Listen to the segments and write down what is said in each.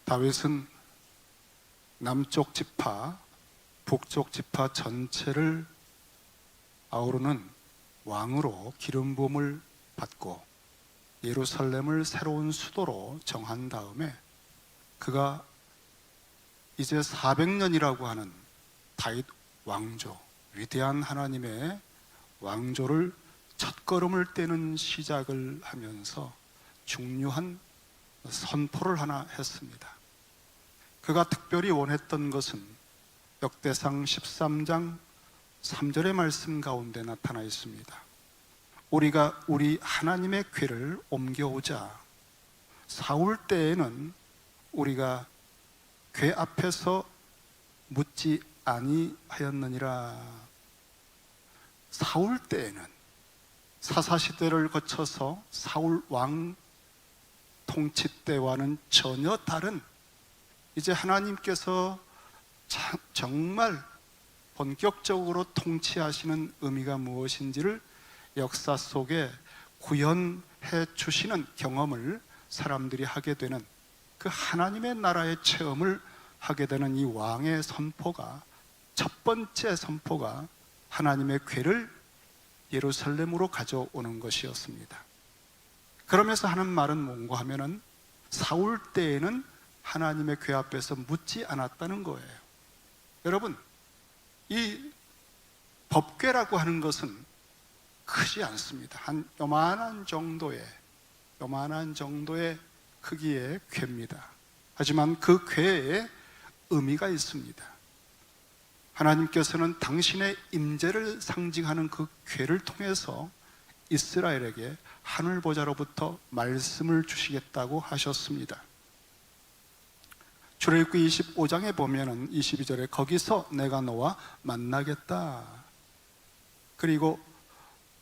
다윗은 남쪽 지파, 북쪽 지파 전체를 아우르는 왕으로 기름 부음을 받고 예루살렘을 새로운 수도로 정한 다음에 그가 이제 400년이라고 하는 다윗 왕조, 위대한 하나님의 왕조를 첫걸음을 떼는 시작을 하면서 중요한 선포를 하나 했습니다. 그가 특별히 원했던 것은 역대상 13장 3절의 말씀 가운데 나타나 있습니다. 우리가 우리 하나님의 궤를 옮겨오자. 사울 때에는 우리가 궤 앞에서 묻지 아니하였느니라. 사울 때에는 사사시대를 거쳐서 사울 왕 통치 때와는 전혀 다른, 이제 하나님께서 정말 본격적으로 통치하시는 의미가 무엇인지를 역사 속에 구현해 주시는 경험을 사람들이 하게 되는, 그 하나님의 나라의 체험을 하게 되는 이 왕의 선포가, 첫 번째 선포가 하나님의 궤를 예루살렘으로 가져오는 것이었습니다. 그러면서 하는 말은 뭔가 하면은 사울 때에는 하나님의 궤 앞에서 묻지 않았다는 거예요. 여러분, 이 법궤라고 하는 것은 크지 않습니다. 한 요만한 정도의 크기의 궤입니다. 하지만 그 궤에 의미가 있습니다. 하나님께서는 당신의 임재를 상징하는 그 궤를 통해서 이스라엘에게 하늘 보좌로부터 말씀을 주시겠다고 하셨습니다. 출애굽기 25장에 보면은 22절에 거기서 내가 너와 만나겠다. 그리고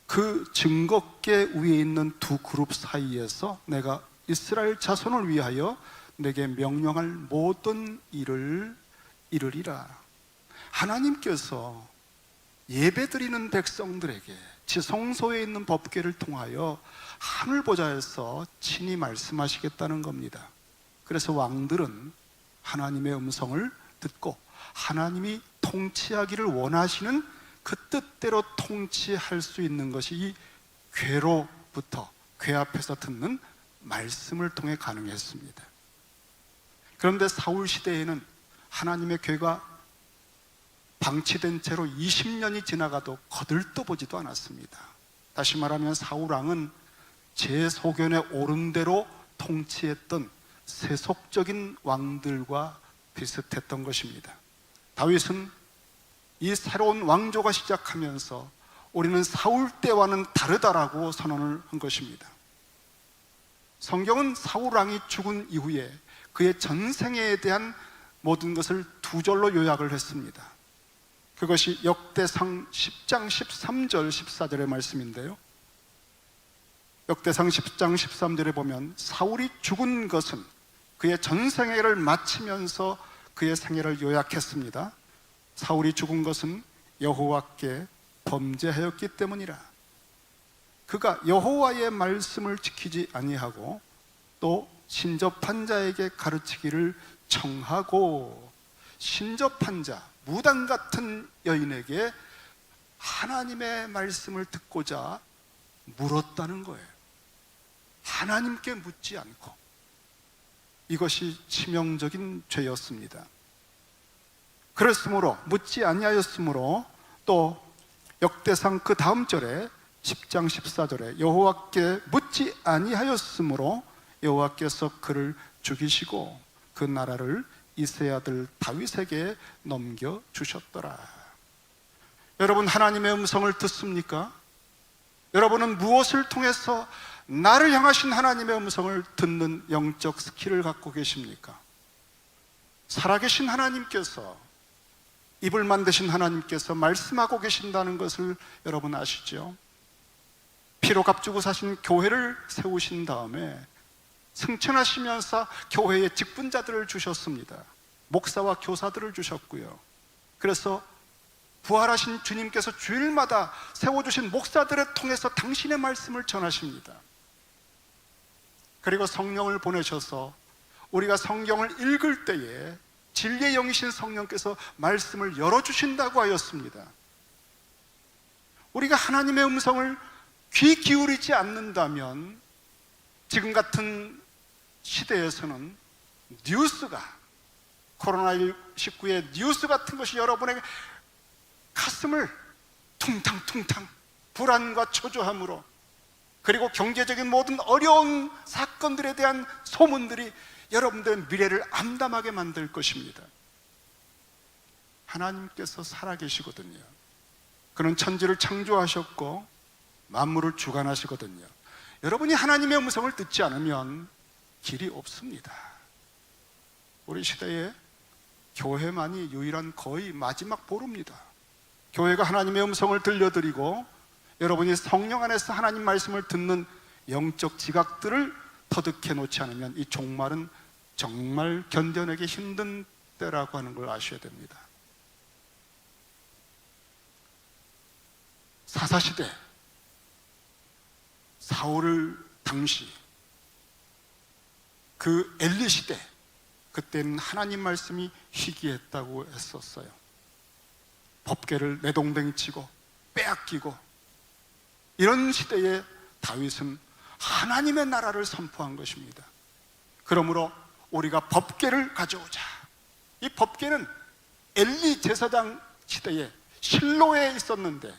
그 증거궤 위에 있는 두 그룹 사이에서 내가 이스라엘 자손을 위하여 내게 명령할 모든 일을 이루리라. 하나님께서 예배드리는 백성들에게 지성소에 있는 법궤를 통하여 하늘 보좌에서 친히 말씀하시겠다는 겁니다. 그래서 왕들은 하나님의 음성을 듣고 하나님이 통치하기를 원하시는 그 뜻대로 통치할 수 있는 것이 이 궤로부터, 궤 앞에서 듣는 말씀을 통해 가능했습니다. 그런데 사울 시대에는 하나님의 궤가 방치된 채로 20년이 지나가도 거들떠보지도 않았습니다. 다시 말하면 사울 왕은 제 소견에 옳은 대로 통치했던 세속적인 왕들과 비슷했던 것입니다. 다윗은 이 새로운 왕조가 시작하면서 우리는 사울 때와는 다르다라고 선언을 한 것입니다. 성경은 사울 왕이 죽은 이후에 그의 전생에 대한 모든 것을 두 절로 요약을 했습니다. 그것이 역대상 10장 13절 14절의 말씀인데요, 역대상 10장 13절에 보면 사울이 죽은 것은 그의 전생애를 마치면서 그의 생애를 요약했습니다. 사울이 죽은 것은 여호와께 범죄하였기 때문이라. 그가 여호와의 말씀을 지키지 아니하고 또 신접한 자에게 가르치기를 청하고, 신접한 자, 무당 같은 여인에게 하나님의 말씀을 듣고자 물었다는 거예요. 하나님께 묻지 않고. 이것이 치명적인 죄였습니다. 그랬으므로, 묻지 아니하였으므로, 또 역대상 그 다음 절에 10장 14절에 여호와께 묻지 아니하였으므로 여호와께서 그를 죽이시고 그 나라를 이새의 아들 다윗에게 넘겨주셨더라. 여러분, 하나님의 음성을 듣습니까? 여러분은 무엇을 통해서 나를 향하신 하나님의 음성을 듣는 영적 스킬을 갖고 계십니까? 살아계신 하나님께서, 입을 만드신 하나님께서 말씀하고 계신다는 것을 여러분 아시죠? 피로 값주고 사신 교회를 세우신 다음에 승천하시면서 교회의 직분자들을 주셨습니다. 목사와 교사들을 주셨고요. 그래서 부활하신 주님께서 주일마다 세워주신 목사들을 통해서 당신의 말씀을 전하십니다. 그리고 성령을 보내셔서 우리가 성경을 읽을 때에 진리의 영이신 성령께서 말씀을 열어주신다고 하였습니다. 우리가 하나님의 음성을 귀 기울이지 않는다면 지금 같은 시대에서는 뉴스가, 코로나19의 뉴스 같은 것이 여러분의 가슴을 퉁탕퉁탕 불안과 초조함으로, 그리고 경제적인 모든 어려운 사건들에 대한 소문들이 여러분들의 미래를 암담하게 만들 것입니다. 하나님께서 살아계시거든요. 그는 천지를 창조하셨고 만물을 주관하시거든요. 여러분이 하나님의 음성을 듣지 않으면 길이 없습니다. 우리 시대에 교회만이 유일한 거의 마지막 보루입니다. 교회가 하나님의 음성을 들려드리고 여러분이 성령 안에서 하나님 말씀을 듣는 영적 지각들을 터득해 놓지 않으면 이 종말은 정말 견뎌내기 힘든 때라고 하는 걸 아셔야 됩니다. 사사시대 사울 당시, 그 엘리 시대, 그때는 하나님 말씀이 희귀했다고 했었어요. 법궤를 내동댕치고 빼앗기고, 이런 시대에 다윗은 하나님의 나라를 선포한 것입니다. 그러므로 우리가 법궤를 가져오자. 이 법궤는 엘리 제사장 시대에 실로에 있었는데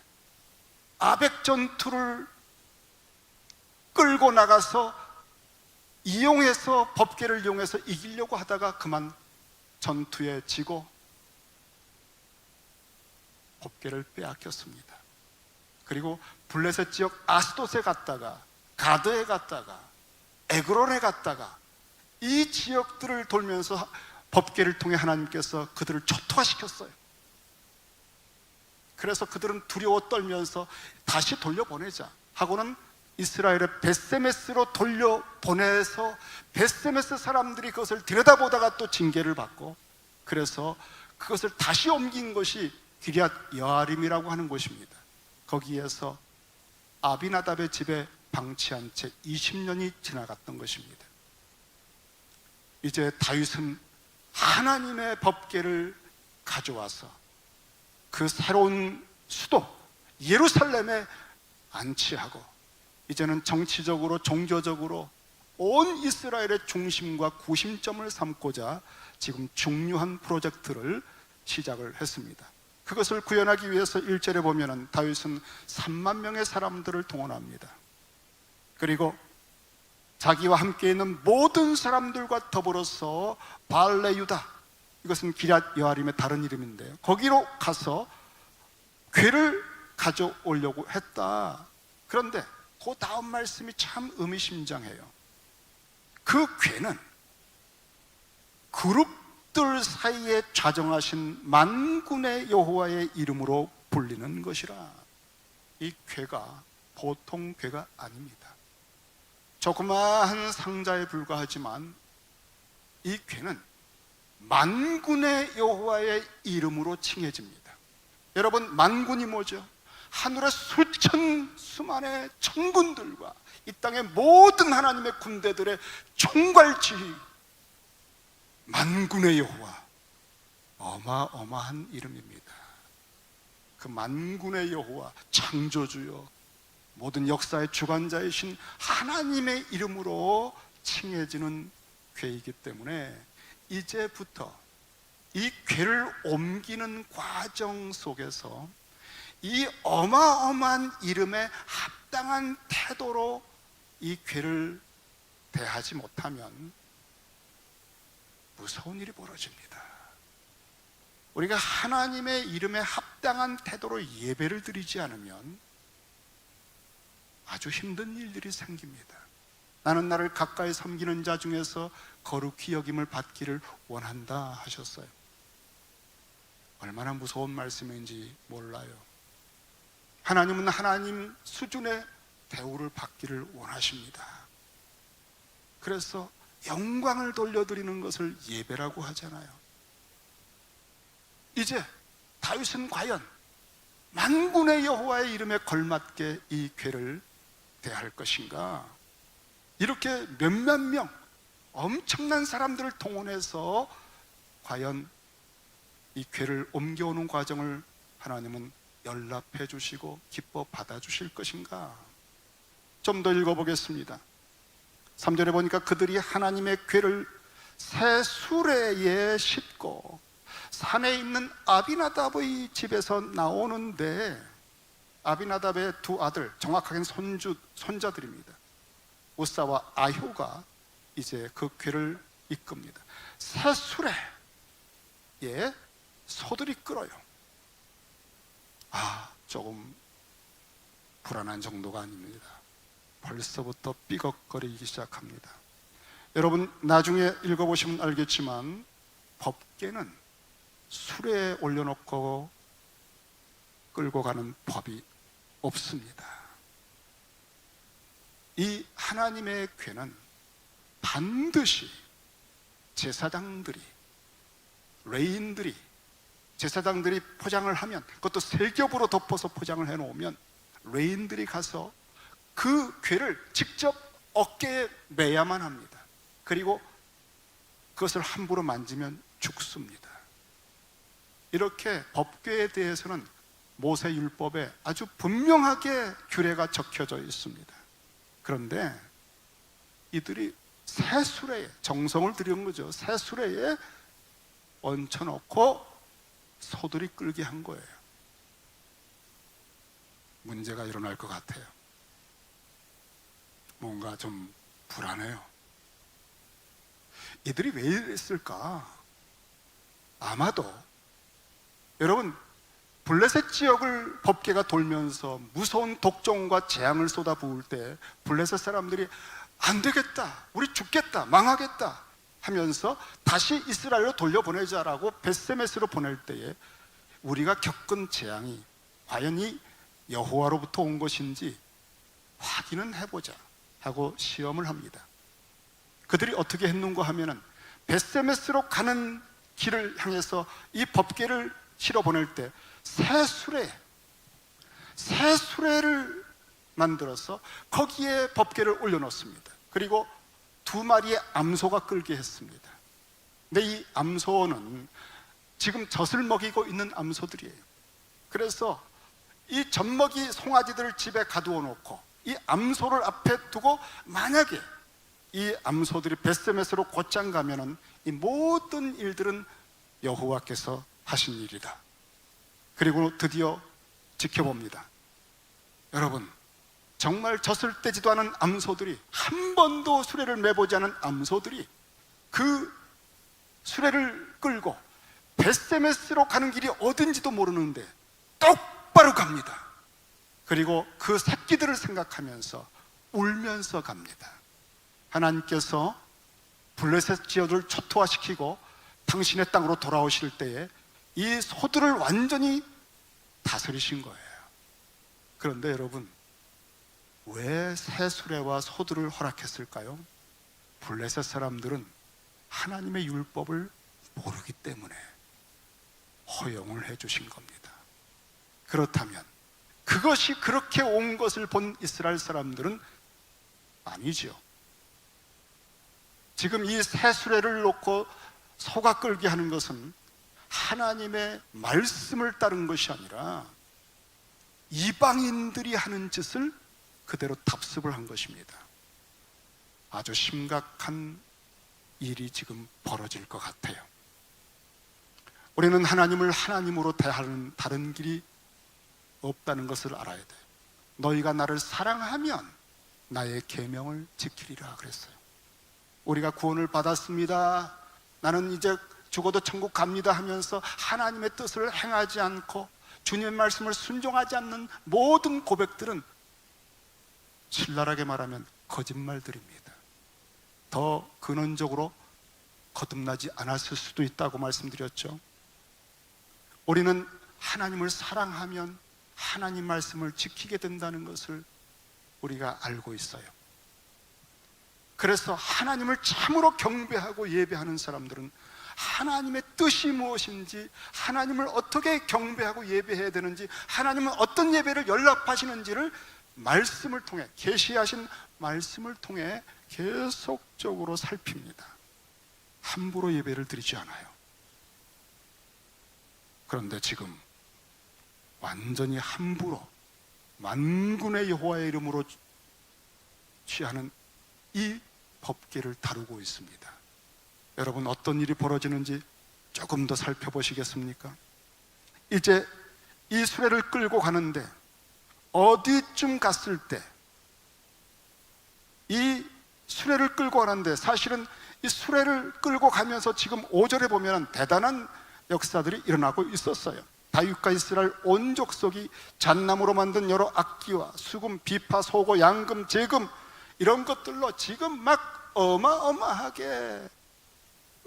아벡 전투를 끌고 나가서 이용해서, 법궤를 이용해서 이기려고 하다가 그만 전투에 지고 법궤를 빼앗겼습니다. 그리고 블레셋 지역 아스돗에 갔다가, 가드에 갔다가, 에그론에 갔다가, 이 지역들을 돌면서 법궤를 통해 하나님께서 그들을 초토화시켰어요. 그래서 그들은 두려워 떨면서 다시 돌려보내자 하고는 이스라엘의 벳세메스로 돌려보내서 벳세메스 사람들이 그것을 들여다보다가 또 징계를 받고, 그래서 그것을 다시 옮긴 것이 기럇 여아림이라고 하는 곳입니다. 거기에서 아비나답의 집에 방치한 채 20년이 지나갔던 것입니다. 이제 다윗은 하나님의 법궤를 가져와서 그 새로운 수도 예루살렘에 안치하고, 이제는 정치적으로 종교적으로 온 이스라엘의 중심과 구심점을 삼고자 지금 중요한 프로젝트를 시작을 했습니다. 그것을 구현하기 위해서 1절에 보면은 다윗은 3만 명의 사람들을 동원합니다. 그리고 자기와 함께 있는 모든 사람들과 더불어서 발레 유다, 이것은 기럇 여아림의 다른 이름인데요, 거기로 가서 궤를 가져오려고 했다. 그런데 그 다음 말씀이 참 의미심장해요. 그 궤는 그룹들 사이에 좌정하신 만군의 여호와의 이름으로 불리는 것이라. 이 궤가 보통 궤가 아닙니다. 조그마한 상자에 불과하지만 이 궤는 만군의 여호와의 이름으로 칭해집니다. 여러분, 만군이 뭐죠? 하늘의 수만의 천군들과 이 땅의 모든 하나님의 군대들의 총괄지휘, 만군의 여호와, 어마어마한 이름입니다. 그 만군의 여호와, 창조주요, 모든 역사의 주관자이신 하나님의 이름으로 칭해지는 궤이기 때문에 이제부터 이 궤를 옮기는 과정 속에서 이 어마어마한 이름에 합당한 태도로 이 궤를 대하지 못하면 무서운 일이 벌어집니다. 우리가 하나님의 이름에 합당한 태도로 예배를 드리지 않으면 아주 힘든 일들이 생깁니다. 나는 나를 가까이 섬기는 자 중에서 거룩히 여김을 받기를 원한다 하셨어요. 얼마나 무서운 말씀인지 몰라요. 하나님은 하나님 수준의 대우를 받기를 원하십니다. 그래서 영광을 돌려드리는 것을 예배라고 하잖아요. 이제 다윗은 과연 만군의 여호와의 이름에 걸맞게 이 궤를 대할 것인가? 이렇게 몇몇 명, 엄청난 사람들을 동원해서 과연 이 궤를 옮겨오는 과정을 하나님은 연락해 주시고 기뻐 받아주실 것인가? 좀 더 읽어보겠습니다. 3절에 보니까 그들이 하나님의 궤를 새 수레에 싣고 산에 있는 아비나답의 집에서 나오는데, 아비나답의 두 아들, 정확하게는 손자들입니다. 우사와 아효가 이제 그 궤를 이끕니다. 새 수레에 소들이 끌어요. 조금 불안한 정도가 아닙니다. 벌써부터 삐걱거리기 시작합니다. 여러분, 나중에 읽어보시면 알겠지만 법궤는 수레에 올려놓고 끌고 가는 법이 없습니다. 이 하나님의 궤는 반드시 제사장들이, 레인들이, 제사장들이 포장을 하면, 그것도 세 겹으로 덮어서 포장을 해놓으면 레인들이 가서 그 궤를 직접 어깨에 매야만 합니다. 그리고 그것을 함부로 만지면 죽습니다. 이렇게 법궤에 대해서는 모세율법에 아주 분명하게 규례가 적혀져 있습니다. 그런데 이들이 새 수레에, 정성을 들인 거죠. 새 수레에 얹혀놓고 소들이 끌게 한 거예요. 문제가 일어날 것 같아요. 뭔가 좀 불안해요. 이들이 왜 이랬을까? 아마도 여러분, 블레셋 지역을 법궤가 돌면서 무서운 독종과 재앙을 쏟아부을 때 블레셋 사람들이 안 되겠다, 우리 죽겠다, 망하겠다 하면서 다시 이스라엘로 돌려보내자라고 벳세메스로 보낼 때에 우리가 겪은 재앙이 과연 이 여호와로부터 온 것인지 확인은 해보자 하고 시험을 합니다. 그들이 어떻게 했는가 하면은 벳세메스로 가는 길을 향해서 이 법궤를 실어 보낼 때 새 수레를 만들어서 거기에 법궤를 올려놓습니다. 그리고 두 마리의 암소가 끌게 했습니다. 근데 이 암소는 지금 젖을 먹이고 있는 암소들이에요. 그래서 이 젖먹이 송아지들을 집에 가두어 놓고 이 암소를 앞에 두고 만약에 이 암소들이 벳세메스로 곧장 가면은 이 모든 일들은 여호와께서 하신 일이다. 그리고 드디어 지켜봅니다. 여러분, 정말 젖을 떼지도 않은 암소들이, 한 번도 수레를 매보지 않은 암소들이 그 수레를 끌고 벳세메스로 가는 길이 어딘지도 모르는데 똑바로 갑니다. 그리고 그 새끼들을 생각하면서 울면서 갑니다. 하나님께서 블레셋 지역을 초토화시키고 당신의 땅으로 돌아오실 때에 이 소들을 완전히 다스리신 거예요. 그런데 여러분, 왜 새 수레와 소들을 허락했을까요? 블레셋 사람들은 하나님의 율법을 모르기 때문에 허용을 해주신 겁니다. 그렇다면 그것이 그렇게 온 것을 본 이스라엘 사람들은 아니지요. 지금 이 새 수레를 놓고 소가 끌게 하는 것은 하나님의 말씀을 따른 것이 아니라 이방인들이 하는 짓을 그대로 답습을 한 것입니다. 아주 심각한 일이 지금 벌어질 것 같아요. 우리는 하나님을 하나님으로 대하는 다른 길이 없다는 것을 알아야 돼요. 너희가 나를 사랑하면 나의 계명을 지키리라 그랬어요. 우리가 구원을 받았습니다, 나는 이제 죽어도 천국 갑니다 하면서 하나님의 뜻을 행하지 않고 주님의 말씀을 순종하지 않는 모든 고백들은 신랄하게 말하면 거짓말들입니다. 더 근원적으로 거듭나지 않았을 수도 있다고 말씀드렸죠. 우리는 하나님을 사랑하면 하나님 말씀을 지키게 된다는 것을 우리가 알고 있어요. 그래서 하나님을 참으로 경배하고 예배하는 사람들은 하나님의 뜻이 무엇인지, 하나님을 어떻게 경배하고 예배해야 되는지, 하나님은 어떤 예배를 연락하시는지를 말씀을 통해, 계시하신 말씀을 통해 계속적으로 살핍니다. 함부로 예배를 드리지 않아요. 그런데 지금 완전히 함부로 만군의 여호와의 이름으로 취하는 이 법궤를 다루고 있습니다. 여러분, 어떤 일이 벌어지는지 조금 더 살펴보시겠습니까? 이제 이 수레를 끌고 가는데 어디쯤 갔을 때, 이 수레를 끌고 가는데 사실은 이 수레를 끌고 가면서 지금 5절에 보면 대단한 역사들이 일어나고 있었어요. 다윗과 이스라엘 온 족속이 잣나무로 만든 여러 악기와 수금, 비파, 소고, 양금, 제금 이런 것들로 지금 막 어마어마하게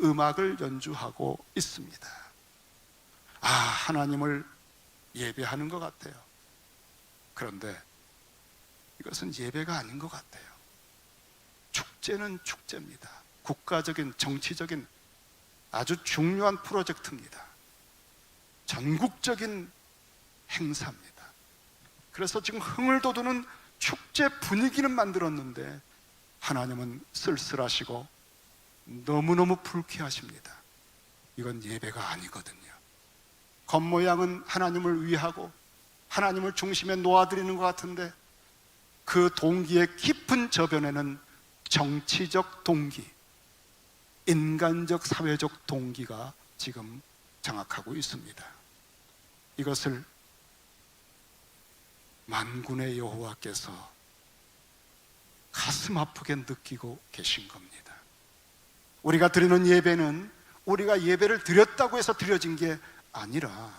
음악을 연주하고 있습니다. 아, 하나님을 예배하는 것 같아요. 그런데 이것은 예배가 아닌 것 같아요. 축제는 축제입니다. 국가적인, 정치적인 아주 중요한 프로젝트입니다. 전국적인 행사입니다. 그래서 지금 흥을 돋우는 축제 분위기는 만들었는데 하나님은 쓸쓸하시고 너무너무 불쾌하십니다. 이건 예배가 아니거든요. 겉모양은 하나님을 위하고 하나님을 중심에 놓아드리는 것 같은데 그 동기의 깊은 저변에는 정치적 동기, 인간적 사회적 동기가 지금 장악하고 있습니다. 이것을 만군의 여호와께서 가슴 아프게 느끼고 계신 겁니다. 우리가 드리는 예배는 우리가 예배를 드렸다고 해서 드려진 게 아니라,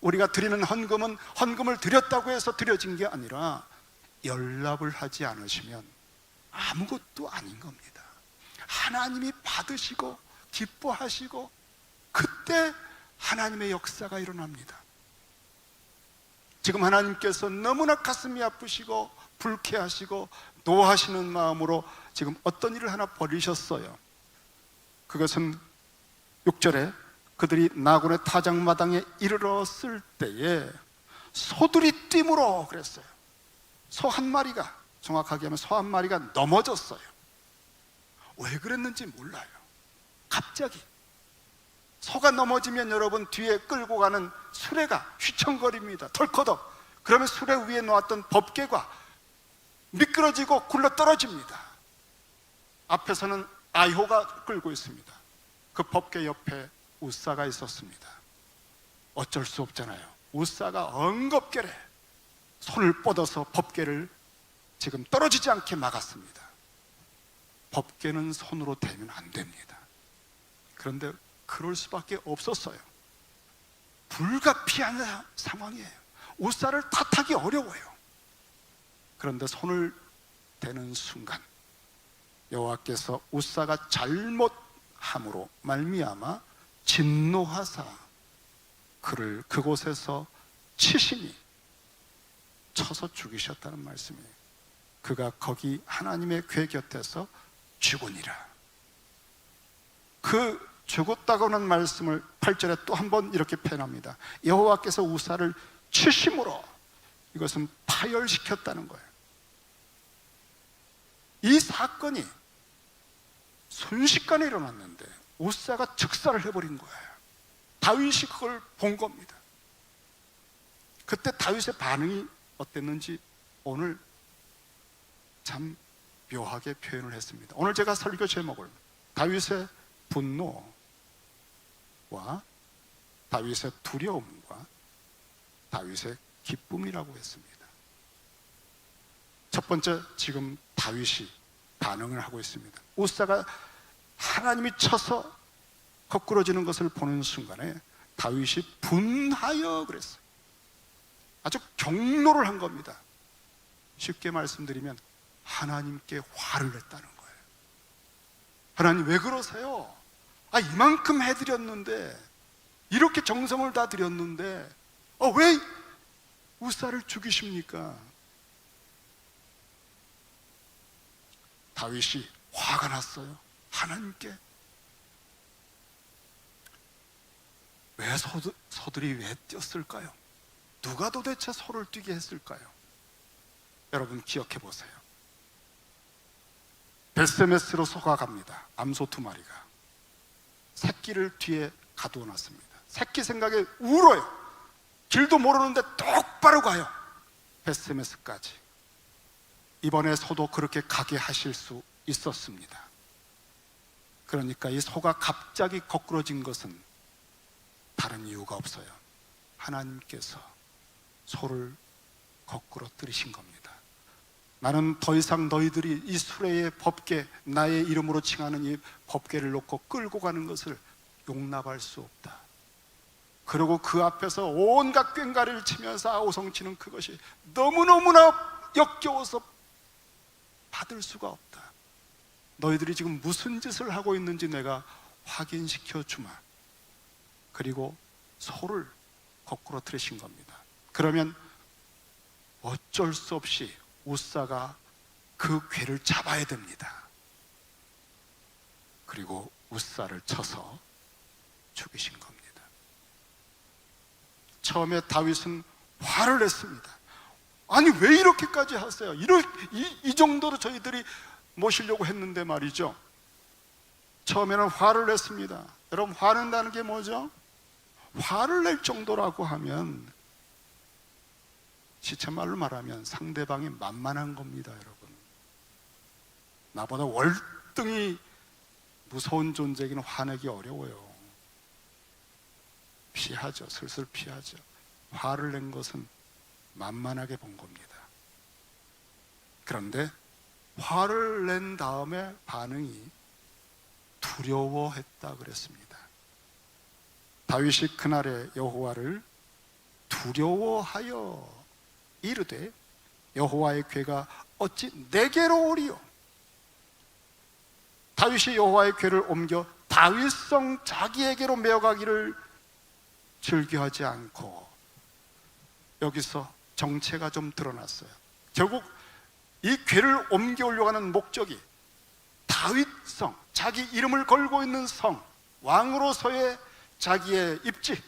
우리가 드리는 헌금은 헌금을 드렸다고 해서 드려진 게 아니라 연락을 하지 않으시면 아무것도 아닌 겁니다. 하나님이 받으시고 기뻐하시고 그때 하나님의 역사가 일어납니다. 지금 하나님께서 너무나 가슴이 아프시고 불쾌하시고 노하시는 마음으로 지금 어떤 일을 하나 벌이셨어요. 그것은 6절에 그들이 나곤의 타작마당에 이르렀을 때에 소들이 뛰므로 그랬어요. 소 한 마리가, 정확하게 하면 소 한 마리가 넘어졌어요. 왜 그랬는지 몰라요. 갑자기 소가 넘어지면 여러분 뒤에 끌고 가는 수레가 휘청거립니다. 덜커덕. 그러면 수레 위에 놓았던 법궤가 미끄러지고 굴러떨어집니다. 앞에서는 아이호가 끌고 있습니다. 그 법궤 옆에 우사가 있었습니다. 어쩔 수 없잖아요. 우사가 엉겁게래 손을 뻗어서 법궤를 지금 떨어지지 않게 막았습니다. 법궤는 손으로 대면 안 됩니다. 그런데 그럴 수밖에 없었어요. 불가피한 상황이에요. 우사를 탓하기 어려워요. 그런데 손을 대는 순간 여호와께서 우사가 잘못함으로 말미암아 진노하사 그를 그곳에서 치시니 쳐서 죽이셨다는 말씀이에요. 그가 거기 하나님의 궤 곁에서 죽으니라. 그 죽었다고 하는 말씀을 8절에 또 한 번 이렇게 표현합니다. 여호와께서 우사를 치심으로, 이것은 파열시켰다는 거예요. 이 사건이 순식간에 일어났는데 우사가 즉사를 해버린 거예요. 다윗이 그걸 본 겁니다. 그때 다윗의 반응이 어땠는지 오늘 참 묘하게 표현을 했습니다. 오늘 제가 설교 제목을 다윗의 분노와 다윗의 두려움과 다윗의 기쁨이라고 했습니다. 첫 번째, 지금 다윗이 반응을 하고 있습니다. 우사가 하나님이 쳐서 거꾸러지는 것을 보는 순간에 다윗이 분하여 그랬어요. 아주 경노를 한 겁니다. 쉽게 말씀드리면 하나님께 화를 냈다는 거예요. 하나님 왜 그러세요? 이만큼 해드렸는데, 이렇게 정성을 다 드렸는데 왜 우사를 죽이십니까? 다윗이 화가 났어요. 하나님께. 왜 소들이 왜 뛰었을까요? 누가 도대체 소를 뛰게 했을까요? 여러분 기억해 보세요. 벳세메스로 소가 갑니다. 암소 2마리가 새끼를 뒤에 가두어 놨습니다. 새끼 생각에 울어요. 길도 모르는데 똑바로 가요. 벳세메스까지. 이번에 소도 그렇게 가게 하실 수 있었습니다. 그러니까 이 소가 갑자기 거꾸러진 것은 다른 이유가 없어요. 하나님께서 소를 거꾸로 들이신 겁니다. 나는 더 이상 너희들이 이 수레의 법궤, 나의 이름으로 칭하는 이 법궤를 놓고 끌고 가는 것을 용납할 수 없다. 그리고 그 앞에서 온갖 꽹과리를 치면서 아우성치는 그것이 너무너무나 역겨워서 받을 수가 없다. 너희들이 지금 무슨 짓을 하고 있는지 내가 확인시켜 주마. 그리고 소를 거꾸로 들이신 겁니다. 그러면 어쩔 수 없이 우사가 그 궤를 잡아야 됩니다. 그리고 우사를 쳐서 죽이신 겁니다. 처음에 다윗은 화를 냈습니다. 아니 왜 이렇게까지 하세요? 이 정도로 저희들이 모시려고 했는데 말이죠. 처음에는 화를 냈습니다. 여러분, 화낸다는 게 뭐죠? 화를 낼 정도라고 하면, 시체말로 말하면 상대방이 만만한 겁니다. 여러분, 나보다 월등히 무서운 존재에게는 화내기 어려워요. 피하죠. 슬슬 피하죠. 화를 낸 것은 만만하게 본 겁니다. 그런데 화를 낸 다음에 반응이 두려워했다 그랬습니다. 다윗이 그날의 여호와를 두려워하여 이르되 여호와의 궤가 어찌 내게로 오리요? 다윗이 여호와의 궤를 옮겨 다윗성 자기에게로 메어가기를 즐겨하지 않고, 여기서 정체가 좀 드러났어요. 결국 이 궤를 옮겨오려고 하는 목적이 다윗성, 자기 이름을 걸고 있는 성, 왕으로서의 자기의 입지,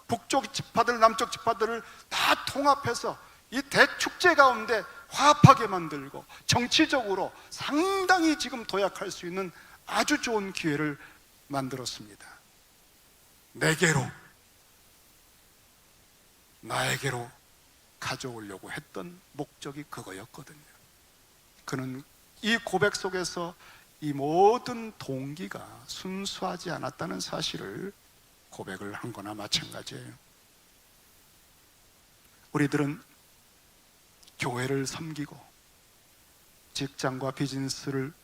북쪽 지파들, 남쪽 지파들을 다 통합해서 이 대축제 가운데 화합하게 만들고 정치적으로 상당히 지금 도약할 수 있는 아주 좋은 기회를 만들었습니다. 내게로, 나에게로 가져오려고 했던 목적이 그거였거든요. 그는 이 고백 속에서 이 모든 동기가 순수하지 않았다는 사실을 고백을 한 거나 마찬가지예요. 우리들은 교회를 섬기고 직장과 비즈니스를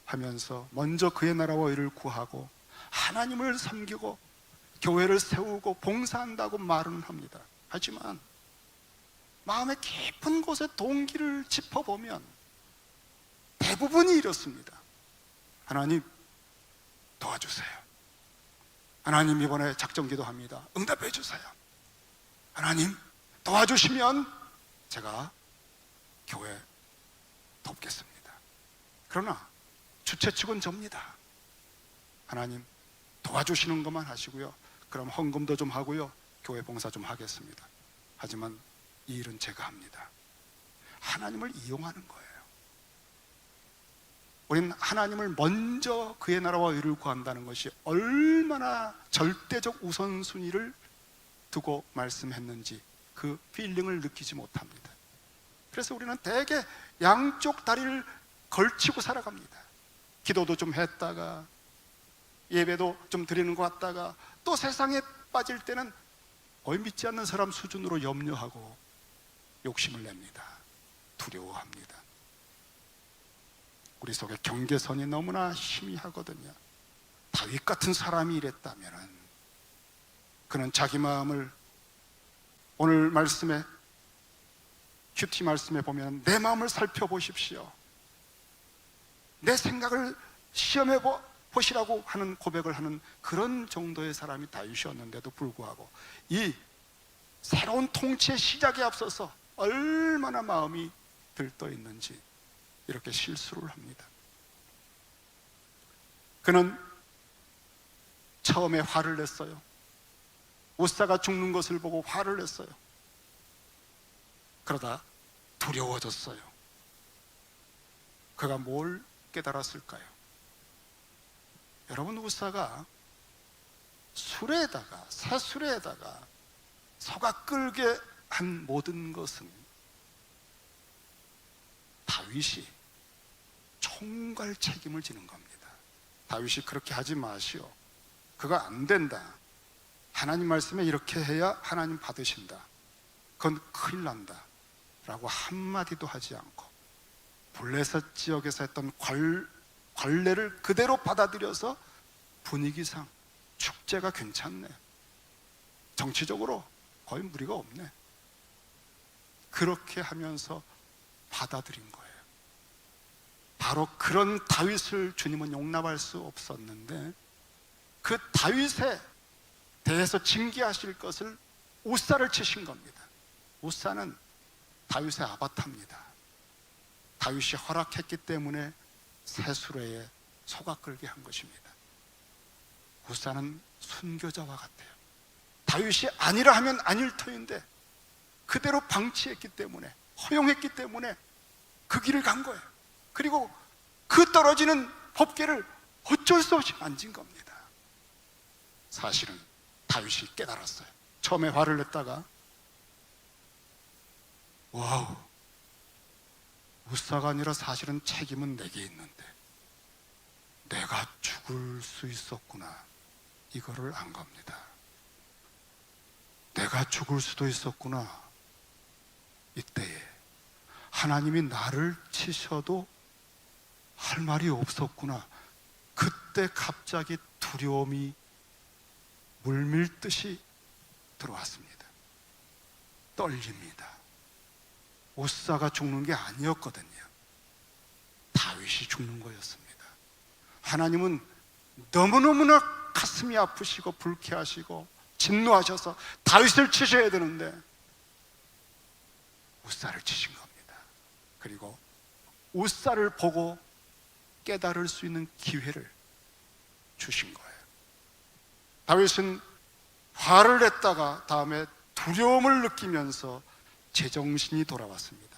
하면서 먼저 그의 나라와 의를 구하고 하나님을 섬기고 교회를 세우고 봉사한다고 말은 합니다. 하지만 마음의 깊은 곳의 동기를 짚어보면 대부분이 이렇습니다. 하나님 도와주세요. 하나님 이번에 작정기도 합니다. 응답해 주세요. 하나님 도와주시면 제가 교회 돕겠습니다. 그러나 주최 측은 접니다. 하나님 도와주시는 것만 하시고요, 그럼 헌금도 좀 하고요, 교회 봉사 좀 하겠습니다. 하지만 이 일은 제가 합니다. 하나님을 이용하는 거예요. 우리는 하나님을 먼저 그의 나라와 의를 구한다는 것이 얼마나 절대적 우선순위를 두고 말씀했는지 그 필링을 느끼지 못합니다. 그래서 우리는 대개 양쪽 다리를 걸치고 살아갑니다. 기도도 좀 했다가 예배도 좀 드리는 것 같다가 또 세상에 빠질 때는 거의 믿지 않는 사람 수준으로 염려하고 욕심을 냅니다. 두려워합니다. 우리 속에 경계선이 너무나 희미하거든요. 다윗 같은 사람이 이랬다면 그는 자기 마음을, 오늘 말씀에, 큐티 말씀에 보면 내 마음을 살펴보십시오, 내 생각을 시험해 보시라고 하는 고백을 하는 그런 정도의 사람이 다윗이었는데도 불구하고 이 새로운 통치의 시작에 앞서서 얼마나 마음이 들떠 있는지 이렇게 실수를 합니다. 그는 처음에 화를 냈어요. 우사가 죽는 것을 보고 화를 냈어요. 그러다 두려워졌어요. 그가 뭘 깨달았을까요? 여러분, 우사가 수레에다가, 새수레에다가 소가 끌게 한 모든 것은 다윗이 총괄 책임을 지는 겁니다. 다윗이 그렇게 하지 마시오, 그거 안 된다, 하나님 말씀에 이렇게 해야 하나님 받으신다, 그건 큰일 난다 라고 한마디도 하지 않고 블레셋 지역에서 했던 관례를 그대로 받아들여서 분위기상 축제가 괜찮네, 정치적으로 거의 무리가 없네, 그렇게 하면서 받아들인 거예요. 바로 그런 다윗을 주님은 용납할 수 없었는데, 그 다윗에 대해서 징계하실 것을 우사를 치신 겁니다. 우사는 다윗의 아바타입니다. 다윗이 허락했기 때문에 새수레에 소가 끌게 한 것입니다. 우사는 순교자와 같아요. 다윗이 아니라 하면 아닐 터인데 그대로 방치했기 때문에, 허용했기 때문에 그 길을 간 거예요. 그리고 그 떨어지는 법궤를 어쩔 수 없이 만진 겁니다. 사실은 다윗이 깨달았어요. 처음에 화를 냈다가, 와우, 우사가 아니라 사실은 책임은 내게 있는데 내가 죽을 수 있었구나, 이거를 안 겁니다. 내가 죽을 수도 있었구나, 이때에 하나님이 나를 치셔도 할 말이 없었구나, 그때 갑자기 두려움이 물밀듯이 들어왔습니다. 떨립니다. 우사가 죽는 게 아니었거든요. 다윗이 죽는 거였습니다. 하나님은 너무너무나 가슴이 아프시고 불쾌하시고 진노하셔서 다윗을 치셔야 되는데 우사를 치신 겁니다. 그리고 우사를 보고 깨달을 수 있는 기회를 주신 거예요. 다윗은 화를 냈다가 다음에 두려움을 느끼면서 제정신이 돌아왔습니다.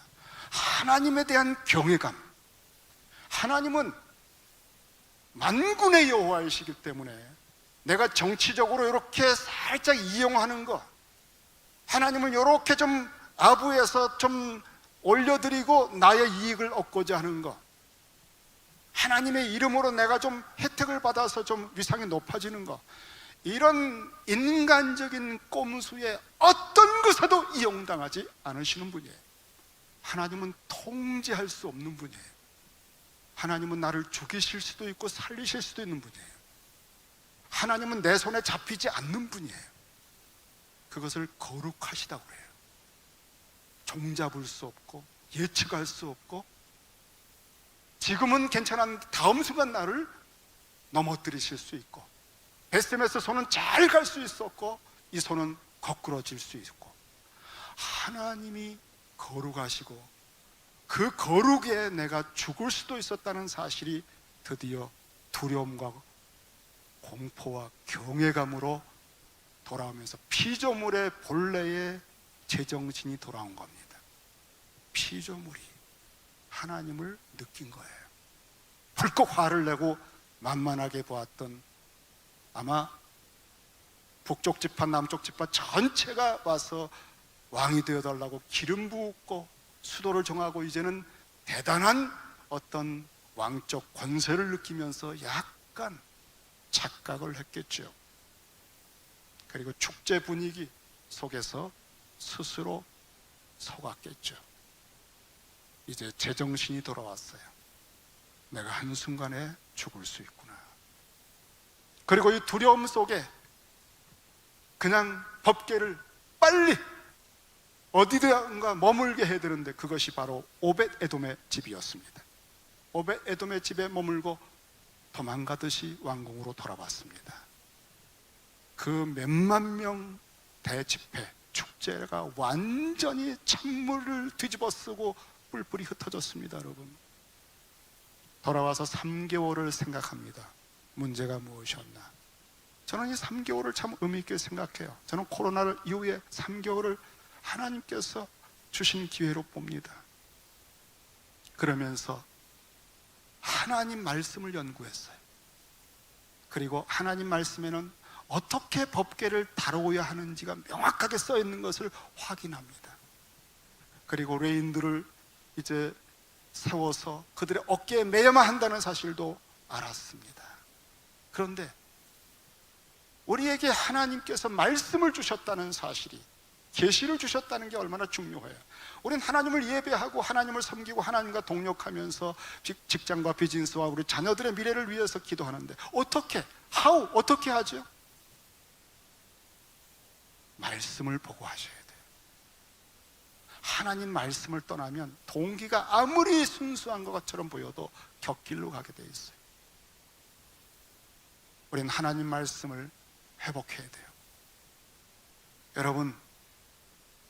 하나님에 대한 경외감, 하나님은 만군의 여호와이시기 때문에 내가 정치적으로 이렇게 살짝 이용하는 거, 하나님을 이렇게 좀 아부해서 좀 올려드리고 나의 이익을 얻고자 하는 거, 하나님의 이름으로 내가 좀 혜택을 받아서 좀 위상이 높아지는 거, 이런 인간적인 꼼수에 어떤 것에도 이용당하지 않으시는 분이에요. 하나님은 통제할 수 없는 분이에요. 하나님은 나를 죽이실 수도 있고 살리실 수도 있는 분이에요. 하나님은 내 손에 잡히지 않는 분이에요. 그것을 거룩하시다고 해요. 종잡을 수 없고 예측할 수 없고, 지금은 괜찮았는데 다음 순간 나를 넘어뜨리실 수 있고, 베스메스 손은 잘 갈 수 있었고 이 손은 거꾸러질 수 있고, 하나님이 거룩하시고 그 거룩에 내가 죽을 수도 있었다는 사실이 드디어 두려움과 공포와 경외감으로 돌아오면서 피조물의 본래의 제정신이 돌아온 겁니다. 피조물이 하나님을 느낀 거예요. 불꽃 화를 내고 만만하게 보았던, 아마 북쪽 지파 남쪽 지파 전체가 와서 왕이 되어달라고 기름 부었고 수도를 정하고 이제는 대단한 어떤 왕적 권세를 느끼면서 약간 착각을 했겠죠. 그리고 축제 분위기 속에서 스스로 속았겠죠. 이제 제정신이 돌아왔어요. 내가 한순간에 죽을 수 있구나. 그리고 이 두려움 속에 그냥 법궤를 빨리 어디든가 머물게 해야 되는데, 그것이 바로 오벳 에돔의 집이었습니다. 오벳 에돔의 집에 머물고 도망가듯이 왕궁으로 돌아왔습니다. 그 몇만 명 대집회 축제가 완전히 찬물을 뒤집어쓰고 뿔뿔이 흩어졌습니다. 여러분, 돌아와서 3개월을 생각합니다. 문제가 무엇이었나? 저는 이 3개월을 참 의미 있게 생각해요. 저는 코로나 이후에 3개월을 하나님께서 주신 기회로 봅니다. 그러면서 하나님 말씀을 연구했어요. 그리고 하나님 말씀에는 어떻게 법궤를 다루어야 하는지가 명확하게 써 있는 것을 확인합니다. 그리고 레인들을 이제 세워서 그들의 어깨에 매여만 한다는 사실도 알았습니다. 그런데 우리에게 하나님께서 말씀을 주셨다는 사실이, 계시를 주셨다는 게 얼마나 중요해요. 우리는 하나님을 예배하고 하나님을 섬기고 하나님과 동역하면서 직장과 비즈니스와 우리 자녀들의 미래를 위해서 기도하는데 어떻게 하죠? 말씀을 보고 하셔야 돼요. 하나님 말씀을 떠나면 동기가 아무리 순수한 것처럼 보여도 곁길로 가게 돼 있어요. 우리는 하나님 말씀을 회복해야 돼요. 여러분,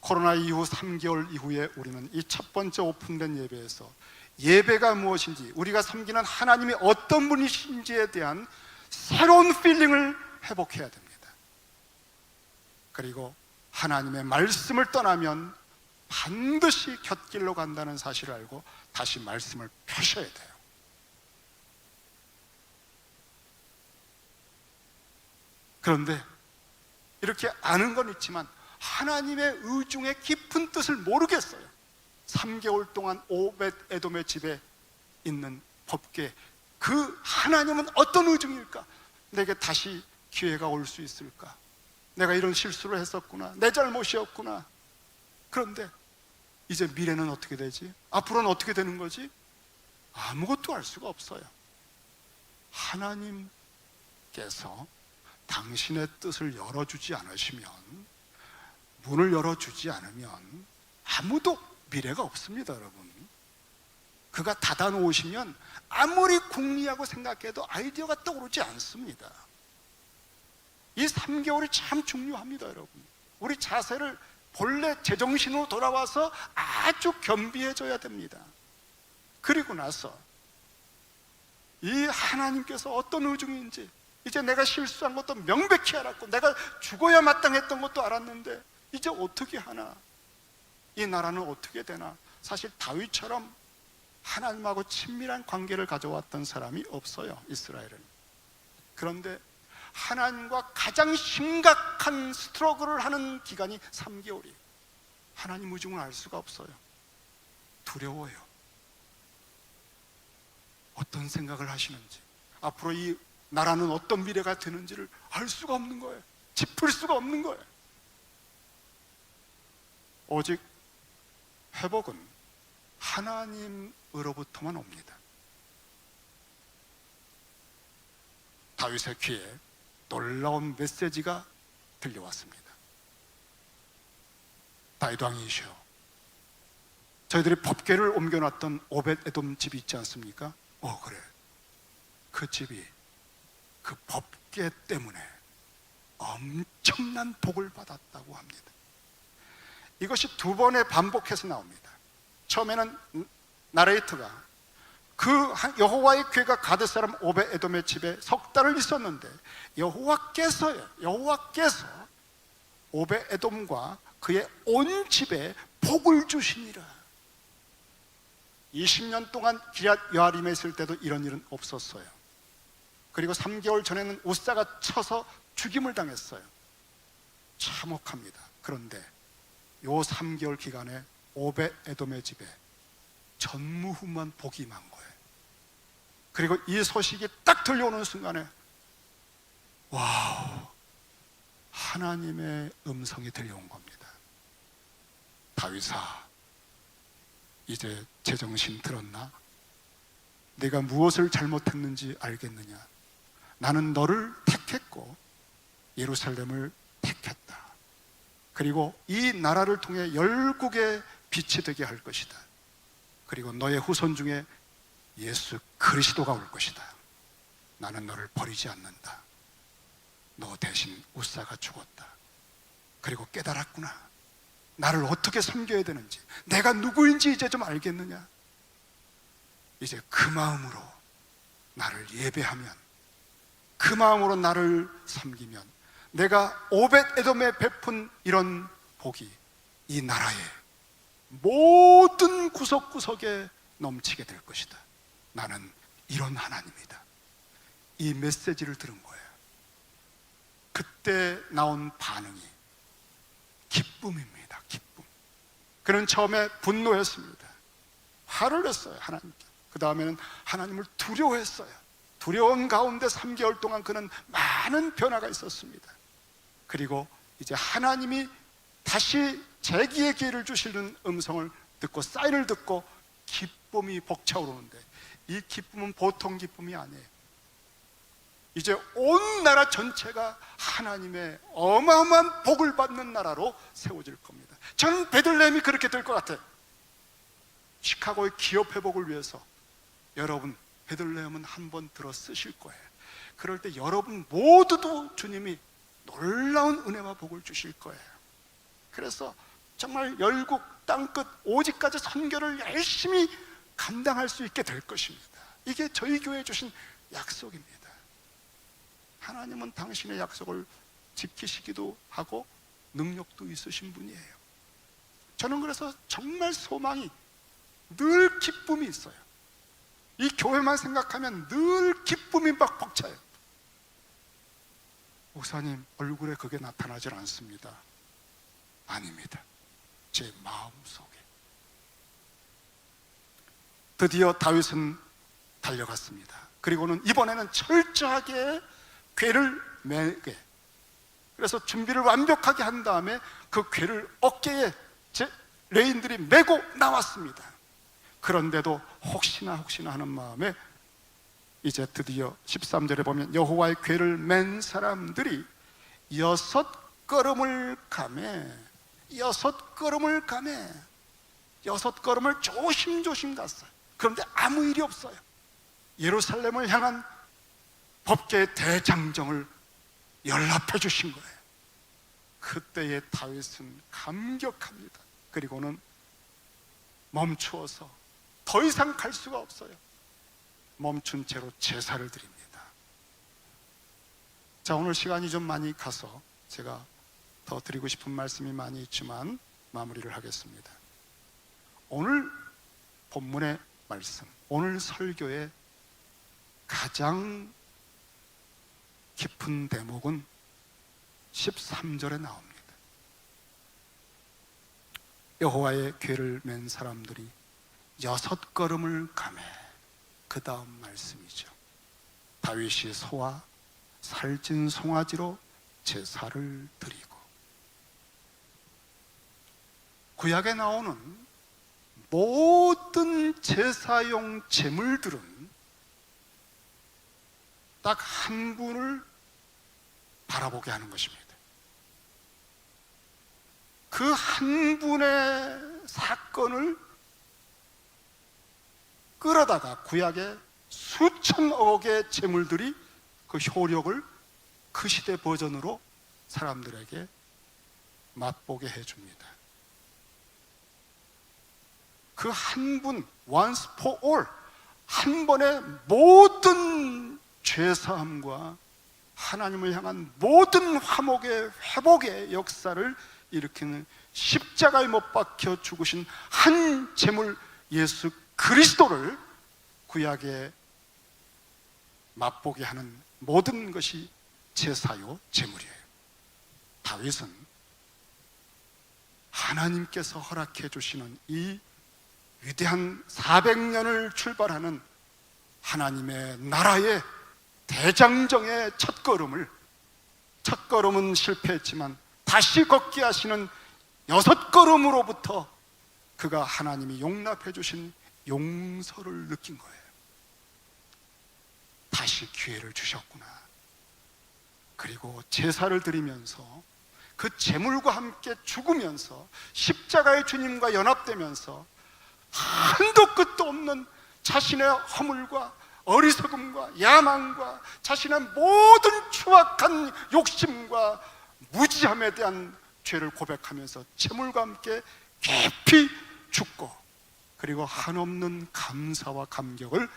코로나 이후 3개월 이후에 우리는 이 첫 번째 오픈된 예배에서 예배가 무엇인지, 우리가 섬기는 하나님이 어떤 분이신지에 대한 새로운 필링을 회복해야 됩니다. 그리고 하나님의 말씀을 떠나면 반드시 곁길로 간다는 사실을 알고 다시 말씀을 펴셔야 돼요. 그런데 이렇게 아는 건 있지만 하나님의 의중의 깊은 뜻을 모르겠어요. 3개월 동안 오벳 에돔의 집에 있는 법궤, 그 하나님은 어떤 의중일까? 내게 다시 기회가 올 수 있을까? 내가 이런 실수를 했었구나, 내 잘못이었구나. 그런데 이제 미래는 어떻게 되지? 앞으로는 어떻게 되는 거지? 아무것도 알 수가 없어요. 하나님께서 당신의 뜻을 열어주지 않으시면, 문을 열어주지 않으면 아무도 미래가 없습니다, 여러분. 그가 닫아놓으시면 아무리 궁리하고 생각해도 아이디어가 떠오르지 않습니다. 이 3개월이 참 중요합니다, 여러분. 우리 자세를 본래 제정신으로 돌아와서 아주 겸비해져야 됩니다. 그리고 나서 이 하나님께서 어떤 의중인지, 이제 내가 실수한 것도 명백히 알았고 내가 죽어야 마땅했던 것도 알았는데 이제 어떻게 하나? 이 나라는 어떻게 되나? 사실 다윗처럼 하나님하고 친밀한 관계를 가져왔던 사람이 없어요, 이스라엘은. 그런데 하나님과 가장 심각한 스트러글을 하는 기간이 3개월이에요. 하나님 의중을 알 수가 없어요. 두려워요. 어떤 생각을 하시는지, 앞으로 이 나라는 어떤 미래가 되는지를 알 수가 없는 거예요. 짚을 수가 없는 거예요. 오직 회복은 하나님으로부터만 옵니다. 다윗의 귀에 놀라운 메시지가 들려왔습니다. 다윗 왕이시여, 저희들이 법궤를 옮겨놨던 오벳 에돔 집이 있지 않습니까? 그래, 그 집이 그 법궤 때문에 엄청난 복을 받았다고 합니다. 이것이 2번에 반복해서 나옵니다. 처음에는 나레이터가 그 여호와의 궤가 가드 사람 오벳 에돔의 집에 석 달을 있었는데 여호와께서 오벳 에돔과 그의 온 집에 복을 주시니라. 20년 동안 기럇 여아림에 있을 때도 이런 일은 없었어요. 그리고 3개월 전에는 우사가 쳐서 죽임을 당했어요. 참혹합니다. 그런데 요 3개월 기간에 오벳 에돔의 집에 전무후무한 복이 임한 거예요. 그리고 이 소식이 딱 들려오는 순간에 와우, 하나님의 음성이 들려온 겁니다. 다윗아, 이제 제정신 들었나? 내가 무엇을 잘못했는지 알겠느냐? 나는 너를 택했고 예루살렘을 택했다. 그리고 이 나라를 통해 열국의 빛이 되게 할 것이다. 그리고 너의 후손 중에 예수 그리스도가 올 것이다. 나는 너를 버리지 않는다. 너 대신 우사가 죽었다. 그리고 깨달았구나. 나를 어떻게 섬겨야 되는지, 내가 누구인지 이제 좀 알겠느냐? 이제 그 마음으로 나를 예배하면, 그 마음으로 나를 섬기면 내가 오벳 에돔에 베푼 이런 복이 이 나라의 모든 구석구석에 넘치게 될 것이다. 나는 이런 하나님이다. 이 메시지를 들은 거예요. 그때 나온 반응이 기쁨입니다. 기쁨. 그는 처음에 분노했습니다. 화를 냈어요, 하나님께. 그 다음에는 하나님을 두려워했어요. 두려움 가운데 3개월 동안 그는 많은 변화가 있었습니다. 그리고 이제 하나님이 다시 재기의 기회를 주시는 음성을 듣고, 사인을 듣고 기쁨이 벅차오르는데, 이 기쁨은 보통 기쁨이 아니에요. 이제 온 나라 전체가 하나님의 어마어마한 복을 받는 나라로 세워질 겁니다. 저는 베들레헴이 그렇게 될 것 같아요. 시카고의 기업 회복을 위해서 여러분, 베들레헴은 한번 들어 쓰실 거예요. 그럴 때 여러분 모두도 주님이 놀라운 은혜와 복을 주실 거예요. 그래서 정말 열국 땅끝 오직까지 선교를 열심히 감당할 수 있게 될 것입니다. 이게 저희 교회에 주신 약속입니다. 하나님은 당신의 약속을 지키시기도 하고 능력도 있으신 분이에요. 저는 그래서 정말 소망이, 늘 기쁨이 있어요. 이 교회만 생각하면 늘 기쁨이 막 벅차요. 목사님, 얼굴에 그게 나타나질 않습니다. 아닙니다. 제 마음속에. 드디어 다윗은 달려갔습니다. 그리고는 이번에는 철저하게 궤를 매게, 그래서 준비를 완벽하게 한 다음에 그 궤를 어깨에 레인들이 메고 나왔습니다. 그런데도 혹시나 하는 마음에 이제 드디어 13절에 보면 여호와의 궤를 맨 사람들이 6걸음을 가매, 6걸음을 조심조심 갔어요. 그런데 아무 일이 없어요. 예루살렘을 향한 법궤의 대장정을 연락해 주신 거예요. 그때의 다윗은 감격합니다. 그리고는 멈추어서 더 이상 갈 수가 없어요. 멈춘 채로 제사를 드립니다. 자, 오늘 시간이 좀 많이 가서 제가 더 드리고 싶은 말씀이 많이 있지만 마무리를 하겠습니다. 오늘 본문의 말씀, 오늘 설교의 가장 깊은 대목은 13절에 나옵니다. 여호와의 궤를 맨 사람들이 6걸음을 가매. 그 다음 말씀이죠. 다윗이 소와 살찐 송아지로 제사를 드리고. 구약에 나오는 모든 제사용 제물들은 딱 한 분을 바라보게 하는 것입니다. 그 한 분의 사건을 끌어다가 구약의 수천억의 제물들이 그 효력을 그 시대 버전으로 사람들에게 맛보게 해줍니다. 그 한 분, once for all, 한 번의 모든 죄사함과 하나님을 향한 모든 화목의 회복의 역사를 일으키는 십자가에 못 박혀 죽으신 한 제물 예수 그리스도를 구약에 맛보게 하는 모든 것이 제사요 제물이에요. 다윗은 하나님께서 허락해 주시는 이 위대한 400년을 출발하는 하나님의 나라의 대장정의 첫 걸음은 실패했지만 다시 걷게 하시는 6걸음으로부터 그가 하나님이 용납해 주신 용서를 느낀 거예요. 다시 기회를 주셨구나. 그리고 제사를 드리면서 그 제물과 함께 죽으면서 십자가의 주님과 연합되면서 한도 끝도 없는 자신의 허물과 어리석음과 야망과 자신의 모든 추악한 욕심과 무지함에 대한 죄를 고백하면서 제물과 함께 깊이 죽고, 그리고 한없는 감사와 감격을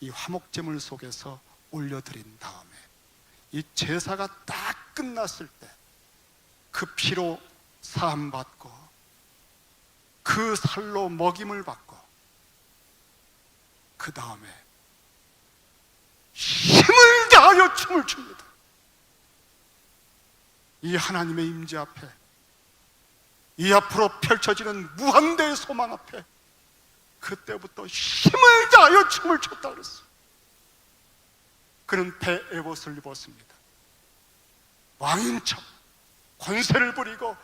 이 화목제물 속에서 올려드린 다음에 이 제사가 딱 끝났을 때 그 피로 사함받고 그 살로 먹임을 받고 그 다음에 힘을 다하여 춤을 춥니다. 이 하나님의 임재 앞에, 이 앞으로 펼쳐지는 무한대의 소망 앞에 그때부터 힘을 다하여 춤을 췄다 그랬어요. 그는 배 에봇을 입었습니다. 왕인 척 권세를 부리고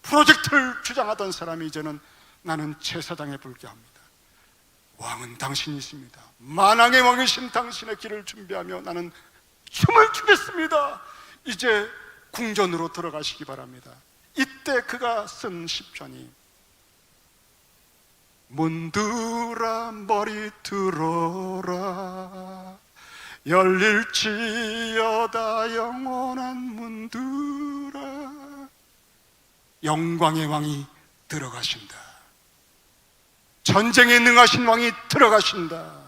프로젝트를 주장하던 사람이 이제는 나는 제사장에 불교합니다. 왕은 당신이십니다. 만왕의 왕이신 당신의 길을 준비하며 나는 춤을 추겠습니다. 이제 궁전으로 들어가시기 바랍니다. 이때 그가 쓴 시편이 문들아 머리 들어라 열릴지어다 영원한 문들아. 영광의 왕이 들어가신다. 전쟁에 능하신 왕이 들어가신다.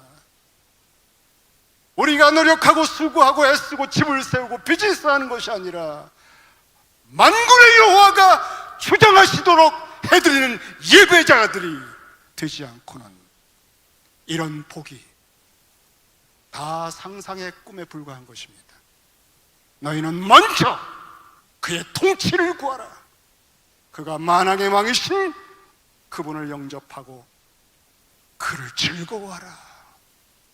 우리가 노력하고 수고하고 애쓰고 집을 세우고 빚을 쌓는 것이 아니라 만군의 여호와가 주장하시도록 해드리는 예배자들이 되지 않고는 이런 복이 다 상상의 꿈에 불과한 것입니다. 너희는 먼저 그의 통치를 구하라. 그가 만왕의 왕이신 그분을 영접하고 그를 즐거워하라.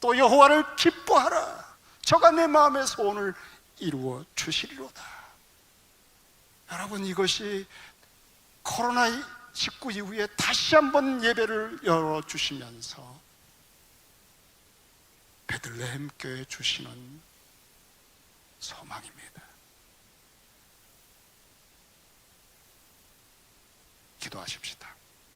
또 여호와를 기뻐하라. 저가 내 마음의 소원을 이루어 주시리로다. 여러분, 이것이 코로나19 이후에 다시 한번 예배를 열어주시면서 베들레헴 교회 주시는 소망입니다. 기도하십시다.